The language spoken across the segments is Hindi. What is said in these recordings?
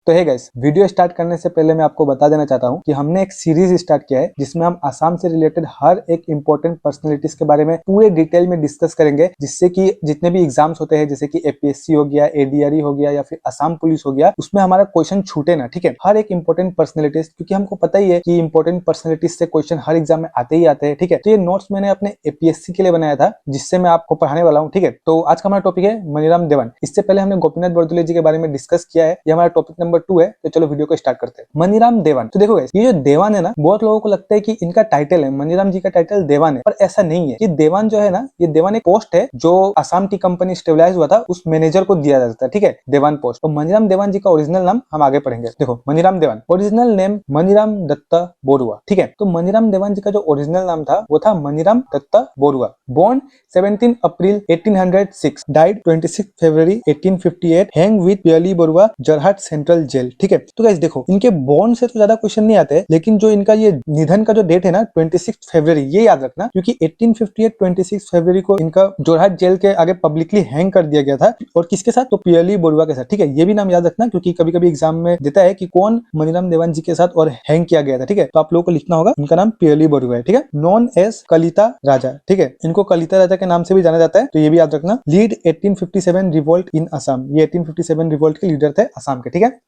तो है गाइस, वीडियो स्टार्ट करने से पहले मैं आपको बता देना चाहता हूँ कि हमने एक सीरीज स्टार्ट किया है जिसमें हम असम से रिलेटेड हर एक इंपॉर्टेंट पर्सनैलिटीज के बारे में पूरे डिटेल में डिस्कस करेंगे, जिससे कि जितने भी एग्जाम्स होते हैं जैसे कि एपीएससी हो गया, एडीआरई हो गया या फिर असम पुलिस हो गया, उसमें हमारा क्वेश्चन छूटे ना। ठीक है, हर एक इंपॉर्टेंट पर्सनैलिटीज, क्योंकि हमको पता ही है कि इंपॉर्टेंट पर्सनैलिटीज से क्वेश्चन हर एग्जाम में आते ही आते हैं। ठीक है, तो ये नोट्स मैंने अपने एपीएससी के लिए बनाया था जिससे मैं आपको पढ़ाने वाला हूँ। ठीक है, तो आज का हमारा टॉपिक है मनीराम देवान। इससे पहले हमने गोपीनाथ बरदुले जी के बारे में डिस्कस किया है, ये हमारा टॉपिक नंबर 2 है। तो चलो वीडियो को स्टार्ट करते हैं। मनीराम देवान, तो देखो गाइस, ये जो देवान है ना, बहुत लोगों को लगता है कि इनका टाइटल है, मनीराम जी का टाइटल देवान है, पर ऐसा नहीं है। ये देवान जो है ना, ये देवान एक पोस्ट है जो असम टी कंपनी स्टेबलाइज हुआ था उस मैनेजर को दिया जाता है। ठीक है, देवान पोस्ट। तो मनीराम देवान जी का ओरिजिनल नाम हम आगे पढ़ेंगे। देखो, मनीराम देवान ओरिजिनल नेम मनीराम दत्ता बोरुआ। ठीक है, तो मनीराम देवान जी का जो ओरिजिनल नाम था वो था Maniram Dutta Baruah. Born 17 April 1806, died 26 February 1858, hang with Piyali Barua, Jorhat central jail. ठीक है, तो गाइस देखो, इनके बॉर्न से तो ज्यादा क्वेश्चन नहीं आते, लेकिन जो इनका ये निधन का जो डेट है ना 26 फरवरी, ये याद रखना, क्योंकि 1858 26 फरवरी को इनका जोरहाट जेल के आगे पब्लिकली हैंग कर दिया गया था। और किसके साथ? तो पियली बरुआ के साथ। ठीक है, ये भी नाम याद रखना, क्योंकि कभी कभी एग्जाम में देता है कि कौन मनीराम देवान जी के साथ और हैंग किया गया था। ठीक है, तो आप लोगों को लिखना होगा, उनका नाम पियली बरुआ है। ठीक है, नॉन एज कलिता राजा। ठीक है, इनको कलिता राजा के नाम से भी जाना जाता है, तो ये भी याद रखना। लीड 1857 रिवोल्ट इन असम, ये 1857 रिवोल्ट के लीडर थे असम के। ठीक है,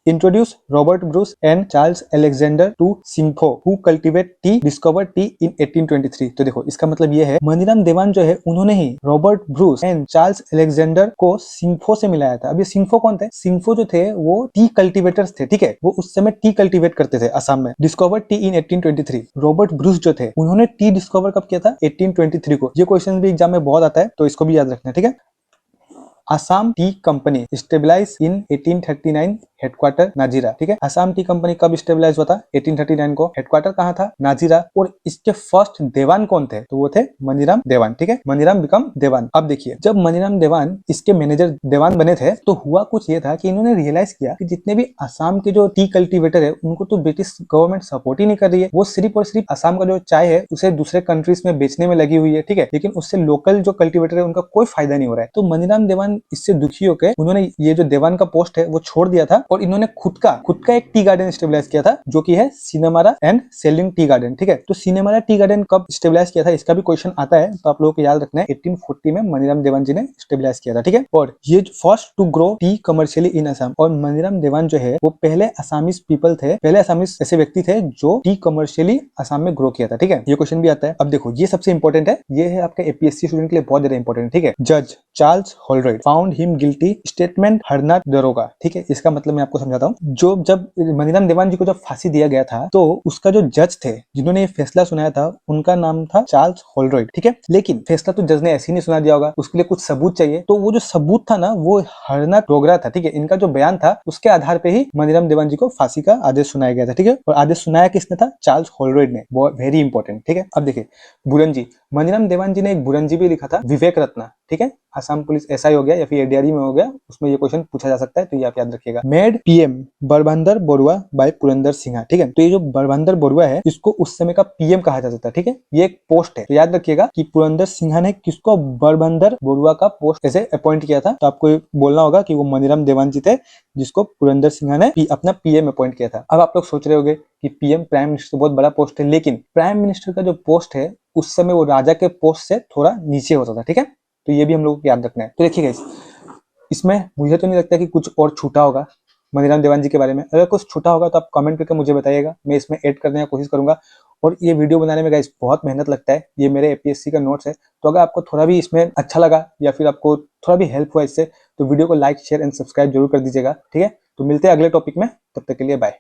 introduce Robert Bruce and Charles Alexander to Singpho who cultivate tea, discovered tea in 1823। तो देखो, इसका मतलब ये है मनीराम देवान जो है उन्होंने ही Robert Bruce and Charles Alexander को सिंगफो से मिलाया था। अब ये सिंगफो कौन थे? सिंगफो जो थे वो टी कल्टिवेटर्स थे। ठीक है, वो उस समय टी कल्टिवेट करते थे असम में। डिस्कवर्ड टी इन 1823। रॉबर्ट ब्रूस जो थे उन्होंने टी डिस्कवर कब किया था? 1823 को। ये क्वेश्चन भी एग्जाम में बहुत आता है, तो इसको भी याद रखना। ठीक है, असम टी कंपनी स्टेबलाइज इन 1839, हेडक्वार्टर नाजीरा। ठीक है, असम टी कंपनी कब स्टेबलाइज हुआ था? 1839 को। हेडक्वार्टर कहाँ था? नाजीरा। और इसके फर्स्ट देवान कौन थे? तो वो थे मनीराम देवान। ठीक है, मनीराम बिकम देवान। अब देखिए, जब मनीराम देवान इसके मैनेजर देवान बने थे तो हुआ कुछ ये था कि इन्होंने रियलाइज किया कि जितने भी असम के जो टी कल्टिवेटर है उनको तो ब्रिटिश गवर्नमेंट सपोर्ट ही नहीं कर रही है। वो सिर्फ और सिर्फ असम का जो चाय है उसे दूसरे कंट्रीज में बेचने में लगी हुई है। ठीक है, लेकिन उससे लोकल जो कल्टिवेटर है उनका कोई फायदा नहीं हो रहा है। तो मनीराम देवान इससे दुखी होकर उन्होंने ये जो देवान का पोस्ट है वो छोड़ दिया था और इन्होंने खुद का एक टी गार्डन स्टेबलाइज किया था, जो कि है सिनेमारा एंड सेलिंग टी गार्डन। ठीक है, तो सिनेमारा टी गार्डन कब स्टेबलाइज किया था इसका भी क्वेश्चन आता है, तो आप लोगों को याद रखना है 1840 में मनीराम देवान जी ने स्टेबलाइज किया था। ठीक है, और ये first to grow tea commercially in Assam. और मनीराम देवान जो है वो पहले असामीज पीपल थे, पहले असामीज ऐसे व्यक्ति थे जो टी कमर्शियली असम में ग्रो किया था। ठीक है, ये क्वेश्चन भी आता है। अब देखो, ये सबसे इंपॉर्टेंट है, ये है आपके एपीएससी स्टूडेंट के लिए बहुत ज्यादा इंपॉर्टेंट। ठीक है, जज Charles Holroyd found him guilty, statement Harnath दरोगा। ठीक है, इसका मतलब मैं आपको समझाता हूँ। जब मनीराम देवान जी को जब फांसी दिया गया था तो उसका जो जज थे जिन्होंने ये फैसला सुनाया था उनका नाम था चार्ल्स होलराइट। ठीक है, लेकिन फैसला तो जज ने ऐसे ही नहीं सुना दिया होगा, उसके लिए कुछ सबूत चाहिए। तो वो जो सबूत था ना वो हरनाथ डोगरा था। ठीक है, इनका जो बयान था उसके आधार पे ही मनीराम देवान जी को फांसी का आदेश सुनाया गया था। ठीक है, और आदेश सुनाया किसने था? चार्ल्स होलराइट ने। Very important. ठीक है, अब देखिए, बुरंजी, मनीराम देवान जी ने एक बुरंजी भी लिखा था, विवेक रत्ना। ठीक है, असम पुलिस एसआई हो गया या फिर एडीआरई में हो गया, उसमें ये क्वेश्चन पूछा जा सकता है, तो ये आप याद रखिएगा। Made PM Barbandar Barua by Purandar Singh. ठीक है, तो ये जो बरबंदर बरुआ है इसको उस समय का पीएम कहा जा सकता है। ठीक है, ये एक पोस्ट है, तो याद रखिएगा कि पुरंदर सिंह ने किसको बरबंदर बरुआ का पोस्ट ऐसे अपॉइंट किया था। तो आपको बोलना होगा कि वो मनीराम देवान जी थे जिसको पुरंदर सिंह ने अपना पीएम अपॉइंट किया था। अब आप लोग सोच रहे होंगे कि पीएम प्राइम मिनिस्टर बहुत बड़ा पोस्ट है, लेकिन प्राइम मिनिस्टर का जो पोस्ट है उस समय वो राजा के पोस्ट से थोड़ा नीचे होता था। ठीक है, तो ये भी हम लोगों को याद रखना है। तो देखिए गाइस, इसमें मुझे तो नहीं लगता कि कुछ और छूटा होगा मनीराम देवान जी के बारे में। अगर कुछ छूटा होगा तो आप कमेंट करके मुझे बताइएगा, मैं इसमें ऐड करने की कोशिश करूंगा। और ये वीडियो बनाने में गाइस बहुत मेहनत लगता है, ये मेरे एपीएससी का नोट्स है, तो अगर आपको थोड़ा भी इसमें अच्छा लगा या फिर आपको थोड़ा भी हेल्प हुआ इससे, तो वीडियो को लाइक शेयर एंड सब्सक्राइब जरूर कर दीजिएगा। ठीक है, तो मिलते हैं अगले टॉपिक में, तब तक के लिए बाय।